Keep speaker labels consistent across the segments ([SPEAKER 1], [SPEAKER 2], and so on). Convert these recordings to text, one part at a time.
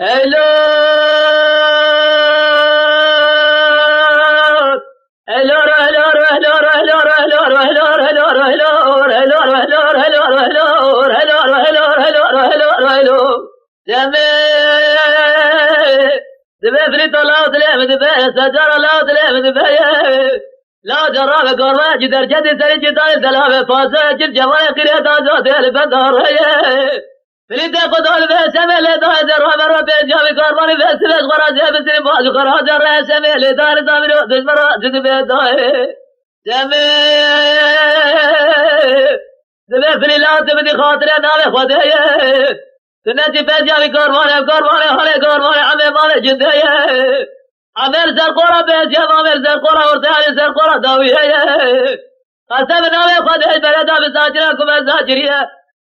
[SPEAKER 1] هلا لا جرى بقربة جدر جدي سري جدال سلامة فاسة جل جوائي قرية آزاد البندر فليت قدال بسمة لدار درهم ربي جامي قرباني بسمة غرازي بسني باج غراز الرسمة لدار دامرو دجمرا جدبي داي سمي دبي فليلا تبدي خاطر نامي خدايا سنتي بجامي قرباني هالي قرباني عمي مالي جدايا عمر زرقورا بيجام عمر زرقورا ورتالي زرقورا داوية قسم نامي خدايا بلدا بساجراكم الزاجرية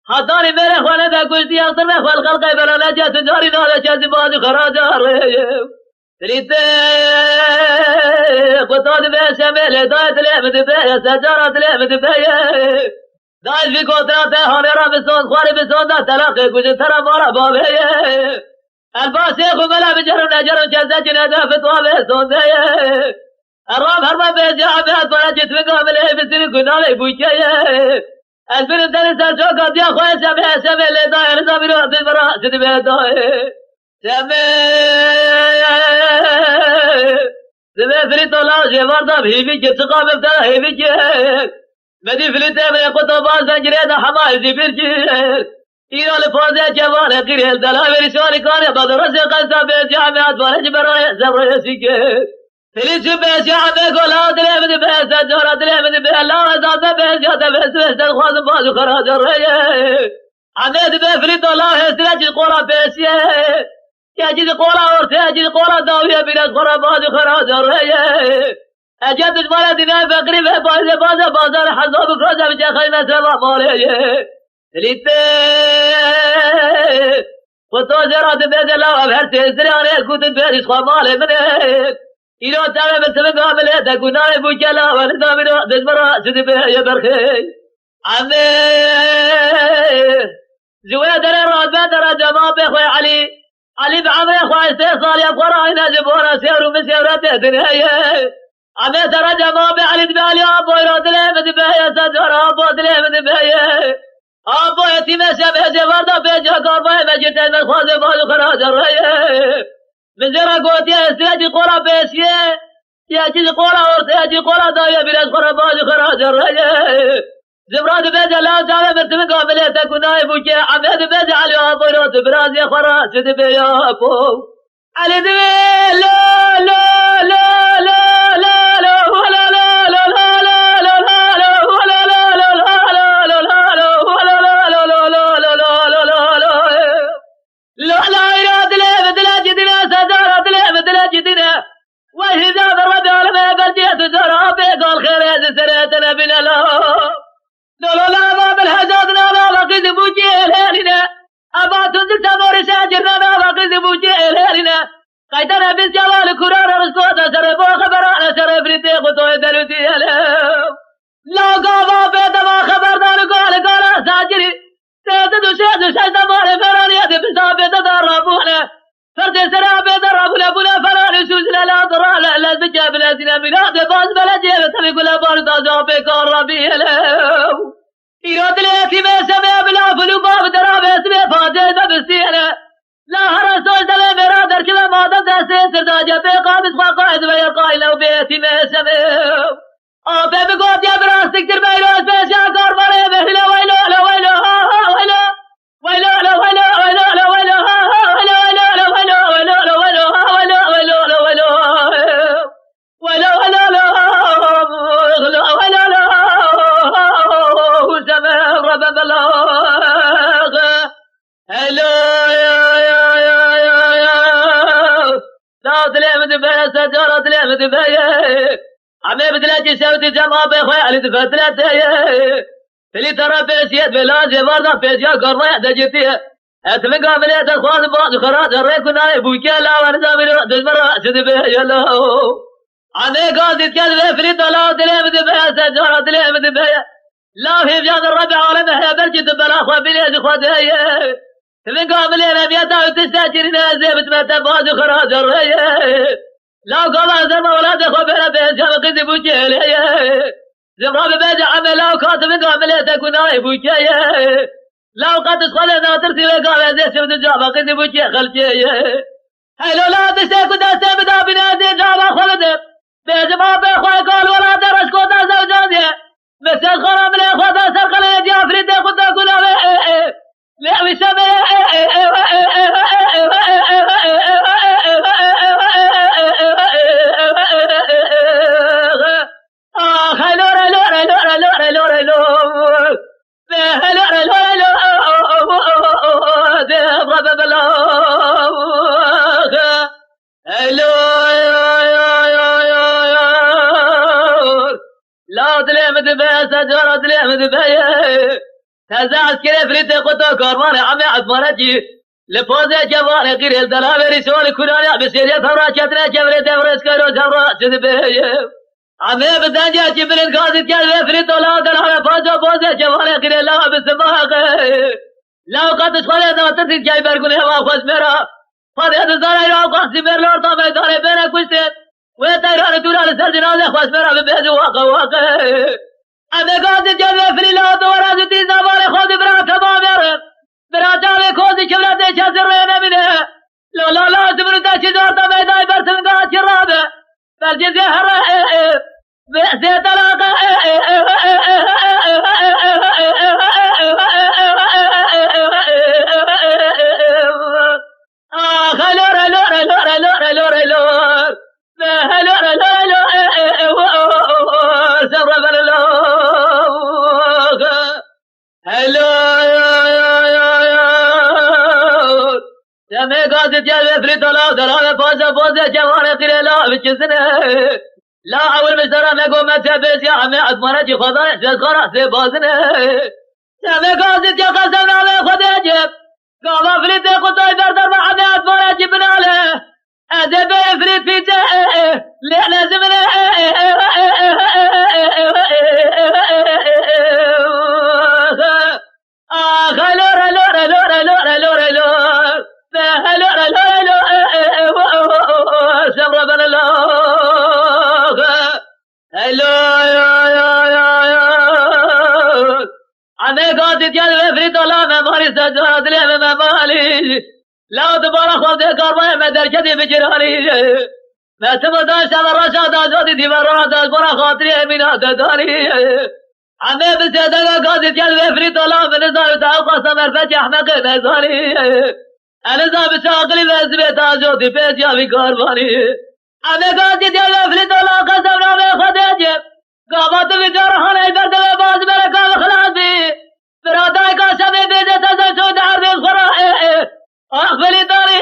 [SPEAKER 1] حضاري میرے خوانے دا کشتی اختر میں خلق القی بلا لجا تجاری نالا چاسی بازو خراجا رہے تریتے قطاد بے شمیل دایت لیمد بے سجارت لیمد بے دایت بھی کوتراتے ہانے را بسون خواری بسون دا تلاقی کچھ ترہ مارا بابے الباسی خملا بجرم نجرم چیزا جنیدہ فتوہ بے سون دے الرام حرمہ بے جعبیت پڑا جتوی کاملے بسنی کنالے بوچے البنت درس شوكة يا خويا سمي اللي داير سمي روح بالبراء سمي داير سمي فريت الله شيء برضه هيفيك تقابل ترى هيفيك مدي فريت من قطبان سجريد حماي دي بيرجي إيران الفوزة جوان قريل دلاوي رسالي كان بدرس قصة بالجامعات فرج براء زبر سيك فليت بيش عمي قولا دليم بيش جورا دليم بيش لا وزاد بيش جاتا بيش الخواز بازو خراج الرئي عميد بيش فليت الله سلاج القرى بيش يجد قرى ورتيجد قرى داوية بيش قرى بازو خراج الرئي اجد جمالة دنيا فقري بيش بازار حزاب كرازة بيش خيمة سبا مالي فليت وطوزرات بيش الله وبهرتي سرياني كنت بيش خمالي منك إلى تعالى بسبب عملية كنا بوجلا ولدا من دجبرا سدبه يبرخي عمي زويد الراد بدر جماعة بخوي علي بعمري خوي استيصال يقرا هنا جبورا سير ومسيرات الدنيا عمي ترى جماعة علي دبالي أبو يراد له مدبه يسجر أبو دله مدبه أبو يتيم شبه جبردا بيجا قربه مجد المخاز بالو خراج الرأي من زرا قوتي استياجي قرى بيسيه ياجي قرى ورتياجي قرى دايا بلاش قرى باجي خراج الرجاء زبراد بيجا لا تعالى مرتبك عمليتك ونايب وجي عميد بيجا علي أبو روت براز يا خراج دبي يا أبو علي دبي لا لا لا لا لا لا ولا لا لا لا لا لا لا ولا لا لا لا لا لا لا ولا لا لا لا لا لا لا لا لا لا يراد لي بدلا جدنا سدارت لي بدلا جدنا وهذا الرب على ما برجيت زرابي قال خير يا سريتنا بنا لا ما بالحجازنا لا لقد بوجي الهلنا أبا تنزل تمر ساجرنا لا لقد بوجي الهلنا قيدنا بالجوال كرار رسوة سربو خبرانا سربرتي قطوي دلوتي لا قابا بيدما خبردار قال ساجري تهدد شهد مالي فراني هدي بسابي تدربونا فرد سرابي دربونا بنا فراني سوزنا لا ضرع لا بجاب لازنا بلاد باز بلجيل تبقوا لبارد أزابي قربي لهم إيراد ليتي بسمي بلا فلو باب درابي اسمي فاجئ بستينا لا هرسول دمي مرا دركبه مادم دسته سرداجة بقابض خواقائد ويقاي لو بيتي بسمي آبه بگوت یا براستک در بیروز پیشا کار باره بهلا ویلو ویلو ویلو ویلو ویلو ویلو ویلو عمي بدلاجي سوتي جماعة بخوي علي دفتلتي اللي ترى بيسيت بلازي برضه بيسيا قرية دجتي اتمنى عملية الخواص بعض خراج الريكونا بوكي لا ورزا من دجمرة سدبه يلو عمي قاضي تكذب فريد الله دليم دبه سجارة دليم دبه لا في بجاد الربع عالمه يا برجد بلا خوا بليز خوا من قابل أنا بيتا وتستأجر نازل بتمتى باز خراج الريه لا قال زرما ولا دخل بين بين جاب قد بوجيه زمرا ببيجا عمل لا كاتب قابل تكون بوجيه لا قد تدخل ناطرتي وقال زي سبت جاب قد بوجيه خلجيه هلو لا تستيقظ دستي بدا بنادي جاب خلد بيجما بخوي قال ولا درس كوتا زوجانيه مثل خرام لأخوة سرق ليدي أفريد يخد أقول لا وسمي لا تلمد بيا سجارة تلمد بيا تزاز كده فريد قطو كورمان عمي عثمانجي لفوزة جواني غير الدلاوي رسول كلاني بسيرية ثورة شتنا جبري دفرس كيرو جبرا جد بيا عمي بدنجا جبرين قاضي كالوي فريد ولا دلاوي فوزة جواني غير الله بسماق لا قد تشخلي نوتتي جاي برقوني هوا خوش ميرا فاضي هدزاني رو قاسي مير لورتا ميداني بينا كشتين ويتايران دولار سردنا خوش ميرا ببيزو واقع أنا قاعد جل في الله دورة تيزا بالي خود برا تمام يا برا جاوي خود شبلة شاسر رينا منه لا تمر تاشي دورة ميداي برسم قاعد شرابة برجز يهر بأسي طلاقة بوزة جواني قريلا بجسنه لا أول مشترى مقوم تبس يا عمي عثمانجي خضايا جزخرة في بازنه سامي قاصد يا قسمنا من خديجب قام فريد قطاي بردر مع عمي عثمانجي بناله أدب فريد في جاء لأنا زمنه لا تبارك خذ كربا مدر كذي بجراني ما تبداش على الرشاد أجودي دي مرات أكبر خاطري من هذا داري عمي بسيدك قاضي كذي فريد الله من نزار تاوقع سمر فتح حمق نزاري أنا زاب شاقلي بسبيت أجودي بيت يا في كرباني عمي قاضي كذي فريد الله قسمنا من خديجب قامت في جرحان البرد وباز ملكا وخلاصي براداي قاسمي بيدي تزل سود عربي الخرائي أخبلي داري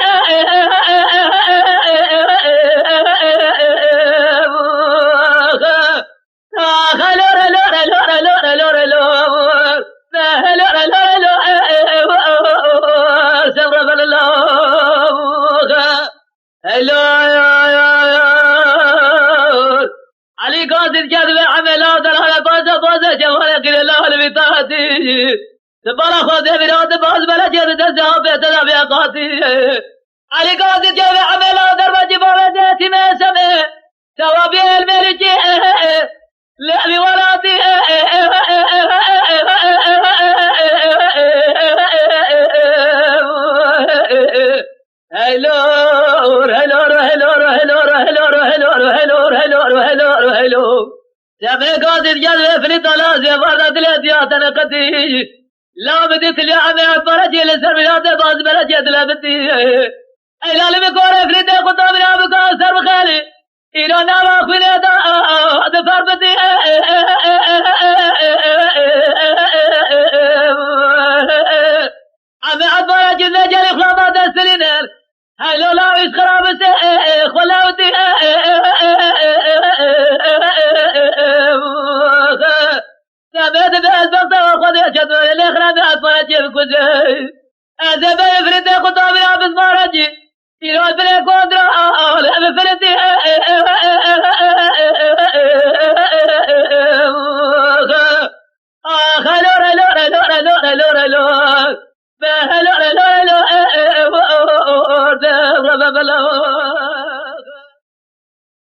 [SPEAKER 1] علي قاصد كذب عملا دلها بوزة جوانا قل الله البطاقتي تبارا خود براد باز بلا جد تذهب تذهب يا قاضي علي قاصد كذب عملا درب جبال ذاتي ما سمع ثوابي الملك لأبي ولاتي هلو سامي قاصد جذب في الطلاز فرد الاتيات نقتي لا بديت لي عمي فرجي لسربيات باز بلجت لبتي إلا لم يكون فريد قطاب لا بقى سرب خالي إلى نار أخوين دفر بدي عمي عبارة جزء جالي خلابات السلينر هلو لا إسخراب خلاوتي سامي بأس بغضة وخذ يشد الإخراب أطفال جيب كجي أذب يفرد قطاب لا بسمارجي إلى الفريق قدرة لا بفردي هلو رب بلا